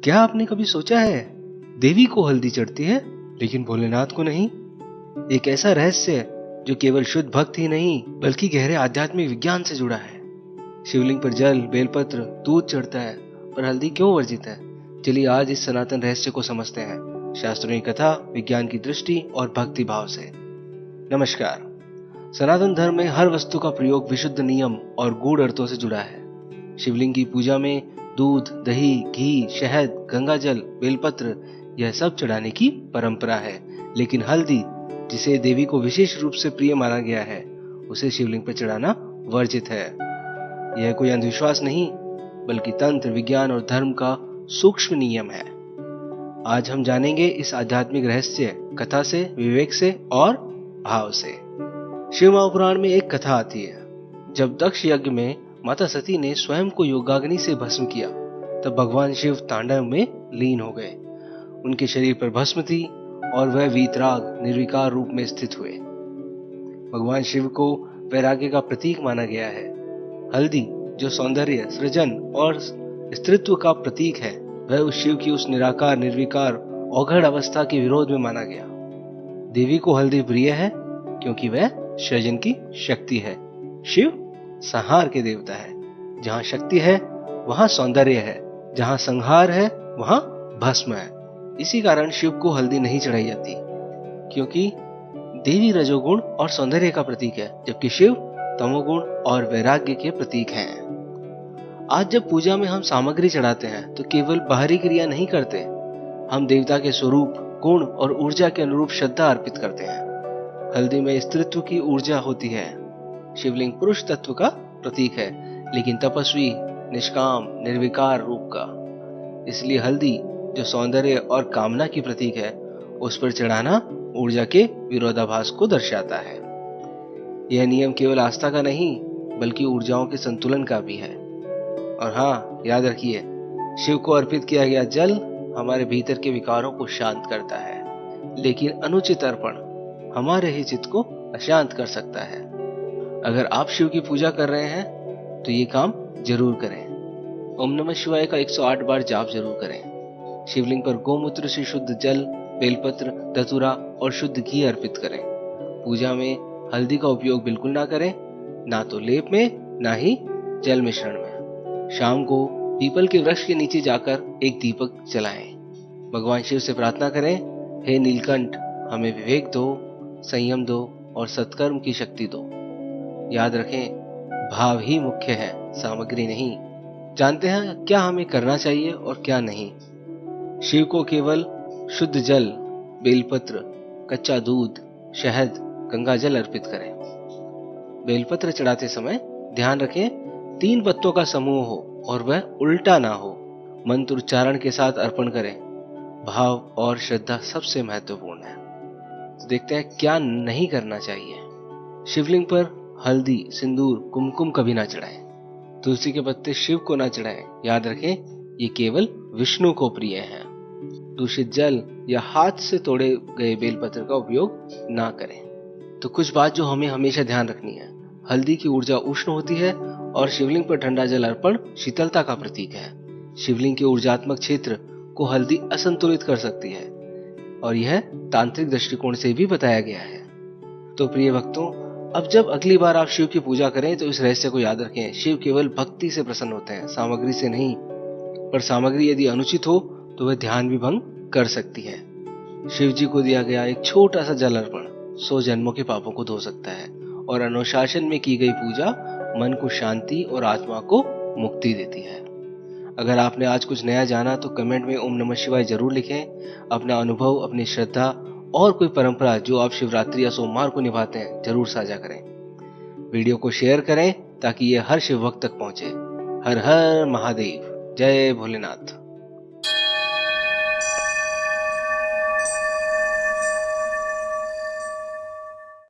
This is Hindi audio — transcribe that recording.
क्या आपने कभी सोचा है, देवी को हल्दी चढ़ती है लेकिन भोलेनाथ को नहीं? एक ऐसा रहस्य है जो केवल शुद्ध भक्त ही नहीं बल्कि गहरे आध्यात्मिक विज्ञान से जुड़ा है। शिवलिंग पर जल, बेलपत्र, दूध चढ़ता है, पर हल्दी क्यों वर्जित है? चलिए आज इस सनातन रहस्य को समझते हैं, शास्त्रों की कथा, विज्ञान की दृष्टि और भक्ति भाव से। नमस्कार। सनातन धर्म में हर वस्तु का प्रयोग विशुद्ध नियम और गूढ़ अर्थों से जुड़ा है। शिवलिंग की पूजा में दूध, दही, घी, शहद, गंगाजल, बेलपत्र यह सब चढ़ाने की परंपरा है, लेकिन हल्दी, जिसे देवी को विशेष रूप से प्रिय माना गया है, उसे शिवलिंग पर चढ़ाना वर्जित है। यह कोई अंधविश्वास नहीं बल्कि तंत्र, विज्ञान और धर्म का सूक्ष्म नियम है। आज हम जानेंगे इस आध्यात्मिक रहस्य कथा से, विवेक से और भाव से। शिव महापुराण में एक कथा आती है। जब दक्ष यज्ञ में माता सती ने स्वयं को योगाग्नि से भस्म किया, तब भगवान शिव तांडव में लीन हो गए। उनके शरीर पर भस्म थी और वह वीतराग, निर्विकार रूप में स्थित हुए। भगवान शिव को वैराग्य का प्रतीक माना गया है। हल्दी, जो सौंदर्य, सृजन और स्त्रीत्व का प्रतीक है, वह उस शिव की उस निराकार, निर्विकार, औघड़ अवस्था के विरोध में माना गया। देवी को हल्दी प्रिय है क्योंकि वह सृजन की शक्ति है। शिव संहार के देवता है। जहां शक्ति है वहां सौंदर्य है, जहां संहार है वहां भस्म है। इसी कारण शिव को हल्दी नहीं चढ़ाई जाती, क्योंकि देवी रजोगुण और सौंदर्य का प्रतीक है, जबकि शिव तमोगुण और वैराग्य के प्रतीक हैं। आज जब पूजा में हम सामग्री चढ़ाते हैं तो केवल बाहरी क्रिया नहीं करते, हम देवता के स्वरूप, गुण और ऊर्जा के अनुरूप श्रद्धा अर्पित करते हैं। हल्दी में स्त्रीत्व की ऊर्जा होती है। शिवलिंग पुरुष तत्व का प्रतीक है, लेकिन तपस्वी, निष्काम, निर्विकार रूप का। इसलिए हल्दी, जो सौंदर्य और कामना की प्रतीक है, उस पर चढ़ाना ऊर्जा के विरोधाभास को दर्शाता है। यह नियम केवल आस्था का नहीं बल्कि ऊर्जाओं के संतुलन का भी है। और हाँ, याद रखिए, शिव को अर्पित किया गया जल हमारे भीतर के विकारों को शांत करता है, लेकिन अनुचित अर्पण हमारे ही चित्त को अशांत कर सकता है। अगर आप शिव की पूजा कर रहे हैं तो ये काम जरूर करें। ओम नमः शिवाय का 108 बार जाप जरूर करें। शिवलिंग पर गोमूत्र से शुद्ध जल, बेलपत्र, धतूरा और शुद्ध घी अर्पित करें। पूजा में हल्दी का उपयोग बिल्कुल ना करें, ना तो लेप में, ना ही जल मिश्रण में। शाम को पीपल के वृक्ष के नीचे जाकर एक दीपक जलाएं। भगवान शिव से प्रार्थना करें, हे नीलकंठ, हमें विवेक दो, संयम दो और सत्कर्म की शक्ति दो। याद रखें, भाव ही मुख्य है, सामग्री नहीं। जानते हैं क्या हमें करना चाहिए और क्या नहीं? शिव को केवल शुद्ध जल, बेलपत्र, कच्चा दूध, शहद, गंगाजल अर्पित करें। बेलपत्र चढ़ाते समय ध्यान रखें 3 पत्तों का समूह हो और वह उल्टा ना हो। मंत्र उच्चारण के साथ अर्पण करें। भाव और श्रद्धा सबसे महत्वपूर्ण है। तो देखते हैं क्या नहीं करना चाहिए। शिवलिंग पर हल्दी, सिंदूर, कुमकुम कभी ना चढ़ाएं। तुलसी के पत्ते शिव को ना चढ़ाएं। याद रखें, ये केवल विष्णु को प्रिय हैं। दूषित जल या हाथ से तोड़े गए बेलपत्र का उपयोग ना करें। तो कुछ बात जो हमें हमेशा ध्यान रखनी है। हल्दी की ऊर्जा उष्ण होती है और शिवलिंग पर ठंडा जल अर्पण शीतलता का प्रतीक है। शिवलिंग के ऊर्जात्मक क्षेत्र को हल्दी असंतुलित कर सकती है और यह तांत्रिक दृष्टिकोण से भी बताया गया है। तो प्रिय भक्तों, अब जब अगली बार आप शिव की पूजा करें तो इस रहस्य को याद रखें। शिव केवल भक्ति से प्रसन्न होते हैं, सामग्री से नहीं। पर सामग्री यदि अनुचित हो तो वह ध्यान भी भंग कर सकती है। शिव जी को दिया गया एक छोटा सा जल अर्पण 100 जन्मों के पापों को धो सकता है और अनुशासन में की गई पूजा मन को शांति और आत्मा को मुक्ति देती है। अगर आपने आज कुछ नया जाना तो कमेंट में ओम नमः शिवाय जरूर लिखें। अपना अनुभव, अपनी श्रद्धा और कोई परंपरा जो आप शिवरात्रि या सोमवार को निभाते हैं जरूर साझा करें। वीडियो को शेयर करें ताकि यह हर शिव भक्त तक पहुंचे। हर हर महादेव। जय भोलेनाथ।